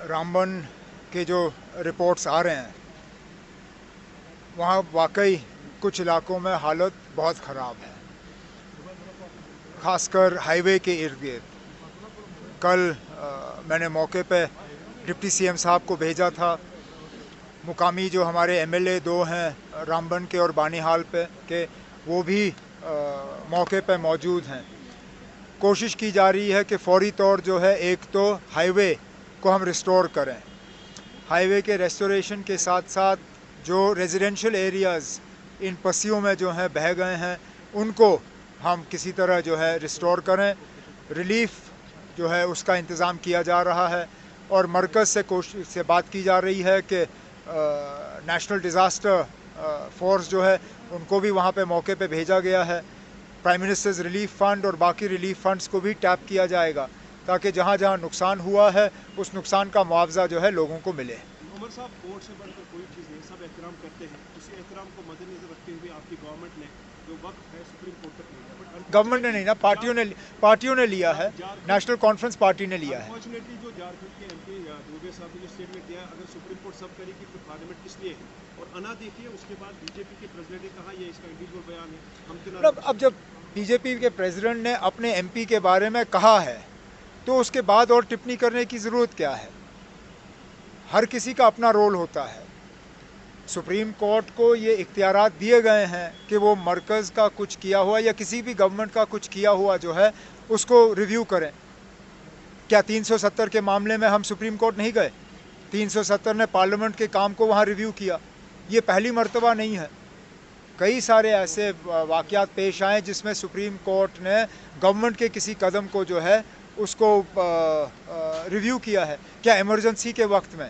रामबन के जो रिपोर्ट्स आ रहे हैं वहाँ वाकई कुछ इलाकों में हालत बहुत ख़राब है, खासकर हाईवे के इर्द गिर्द। कल मैंने मौके पे डिप्टी सीएम साहब को भेजा था। मुकामी जो हमारे एमएलए दो हैं रामबन के और बानीहाल पे के, वो भी मौके पे मौजूद हैं। कोशिश की जा रही है कि फौरी तौर जो है एक तो हाईवे को हम रिस्टोर करें। हाईवे के रेस्टोरेशन के साथ साथ जो रेजिडेंशियल एरियाज़ इन पस्सियों में जो हैं बह गए हैं उनको हम किसी तरह जो है रिस्टोर करें। रिलीफ जो है उसका इंतज़ाम किया जा रहा है और मरकज़ से बात की जा रही है कि नेशनल डिज़ास्टर फोर्स जो है उनको भी वहाँ पे मौके पे भेजा गया है। प्राइम मिनिस्टर्स रिलीफ फ़ंड और बाकी रिलीफ फंड्स को भी टैप किया जाएगा ताकि जहाँ जहाँ नुकसान हुआ है उस नुकसान का मुआवजा जो है लोगों को मिले। उमर साहब, कोर्ट से बढ़कर कोई चीज़ नहीं, सब एहतराम करते हैं। उसी एहतराम को मद्देनजर रखते हुए आपकी गवर्नमेंट ने जो वक्त है सुप्रीम कोर्ट तक ले गया। गवर्नमेंट ने नहीं ना, पार्टियों ने लिया है, नेशनल कॉन्फ्रेंस पार्टी ने लिया है। अनफॉर्चुनेटली जो झारखंड के एमपी दुबे साहब ने जो स्टेटमेंट दिया, अगर सुप्रीम कोर्ट सब करेगी तो पार्लियामेंट किस लिए है? और अना देखिए, उसके बाद बीजेपी के प्रेसिडेंट ने कहा ये इसका इंडिविजुअल बयान है, हम अब जब बीजेपी के प्रेसिडेंट ने अपने एमपी के बारे में कहा है तो उसके बाद और टिप्पणी करने की ज़रूरत क्या है? हर किसी का अपना रोल होता है। सुप्रीम कोर्ट को ये इख्तियारात दिए गए हैं कि वो मरकज़ का कुछ किया हुआ या किसी भी गवर्नमेंट का कुछ किया हुआ जो है उसको रिव्यू करें। क्या 370 के मामले में हम सुप्रीम कोर्ट नहीं गए? 370 ने पार्लियामेंट के काम को वहाँ रिव्यू किया। ये पहली मर्तबा नहीं है, कई सारे ऐसे वाक़यात पेश आए जिसमें सुप्रीम कोर्ट ने गवर्नमेंट के किसी कदम को जो है उसको रिव्यू किया है। क्या इमरजेंसी के वक्त में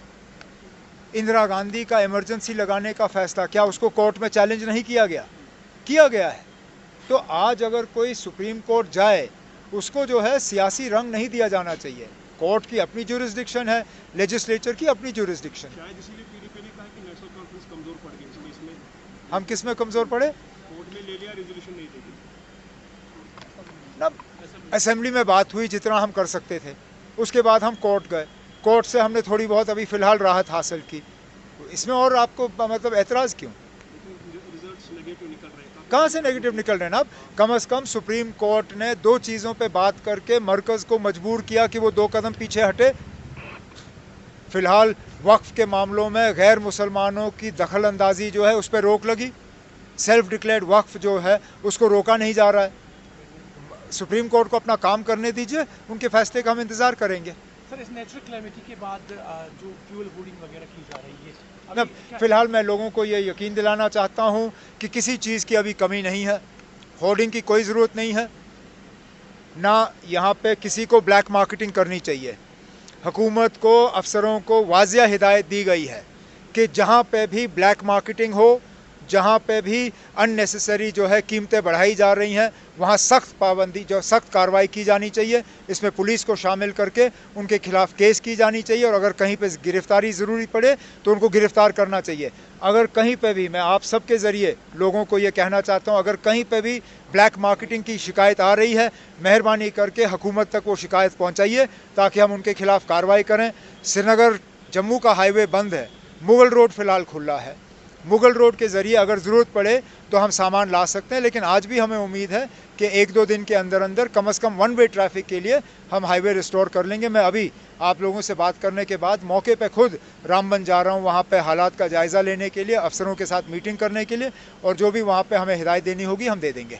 इंदिरा गांधी का इमरजेंसी लगाने का फ़ैसला, क्या उसको कोर्ट में चैलेंज नहीं किया गया? किया गया है। तो आज अगर कोई सुप्रीम कोर्ट जाए उसको जो है सियासी रंग नहीं दिया जाना चाहिए। कोर्ट की अपनी जुरिस्डिक्शन है, लेजिस्लेचर की अपनी जुरिस्डिक्शन। शायद इसीलिए पीडीपी ने कहा कि नेशनल कॉन्फ्रेंस कमजोर पड़ गई, इसमें हम किस में कमज़ोर पड़े? कोर्ट ने ले लिया, रेजोल्यूशन नहीं देगी ना। असेंबली में बात हुई जितना हम कर सकते थे, उसके बाद हम कोर्ट गए। कोर्ट से हमने थोड़ी बहुत अभी फ़िलहाल राहत हासिल की। इसमें और आपको मतलब एतराज़ क्यों? रिजल्ट्स नेगेटिव निकल रहे हैं। कहाँ से नेगेटिव निकल रहे हैं? अब कम से कम सुप्रीम कोर्ट ने दो चीज़ों पे बात करके मरकज़ को मजबूर किया कि वो 2 कदम पीछे हटे। फ़िलहाल वक्फ के मामलों में गैर मुसलमानों की दखल अंदाजी जो है उस पर रोक लगी। सेल्फ डिक्लेयर्ड वक्फ जो है उसको रोका नहीं जा रहा है। सुप्रीम कोर्ट को अपना काम करने दीजिए, उनके फैसले का हम इंतज़ार करेंगे। सर, इस नेचुरल क्लैमिटी के बाद जो फ्यूल होर्डिंग वगैरह की जा रही है, फ़िलहाल मैं लोगों को ये यकीन दिलाना चाहता हूँ कि किसी चीज़ की अभी कमी नहीं है। होर्डिंग की कोई ज़रूरत नहीं है, ना यहाँ पे किसी को ब्लैक मार्केटिंग करनी चाहिए। हुकूमत को, अफसरों को वाज़िया हिदायत दी गई है कि जहाँ पे भी ब्लैक मार्केटिंग हो, जहाँ पे भी अननेसेसरी जो है कीमतें बढ़ाई जा रही हैं, वहाँ सख्त पाबंदी, जो सख्त कार्रवाई की जानी चाहिए। इसमें पुलिस को शामिल करके उनके खिलाफ़ केस की जानी चाहिए और अगर कहीं पे गिरफ़्तारी ज़रूरी पड़े तो उनको गिरफ़्तार करना चाहिए। अगर कहीं पे भी, मैं आप सबके ज़रिए लोगों को ये कहना चाहता हूँ, अगर कहीं पे भी ब्लैक मार्केटिंग की शिकायत आ रही है, मेहरबानी करके हुकूमत तक वो शिकायत पहुँचाइए ताकि हम उनके खिलाफ़ कार्रवाई करें। श्रीनगर जम्मू का हाईवे बंद है, मुगल रोड फ़िलहाल खुला है। मुगल रोड के ज़रिए अगर ज़रूरत पड़े तो हम सामान ला सकते हैं, लेकिन आज भी हमें उम्मीद है कि 1-2 दिन के अंदर अंदर कम से कम 1 वे ट्रैफिक के लिए हम हाईवे रिस्टोर कर लेंगे। मैं अभी आप लोगों से बात करने के बाद मौके पे खुद रामबन जा रहा हूँ, वहाँ पे हालात का जायज़ा लेने के लिए, अफसरों के साथ मीटिंग करने के लिए, और जो भी वहाँ पे हमें हिदायत देनी होगी हम दे देंगे।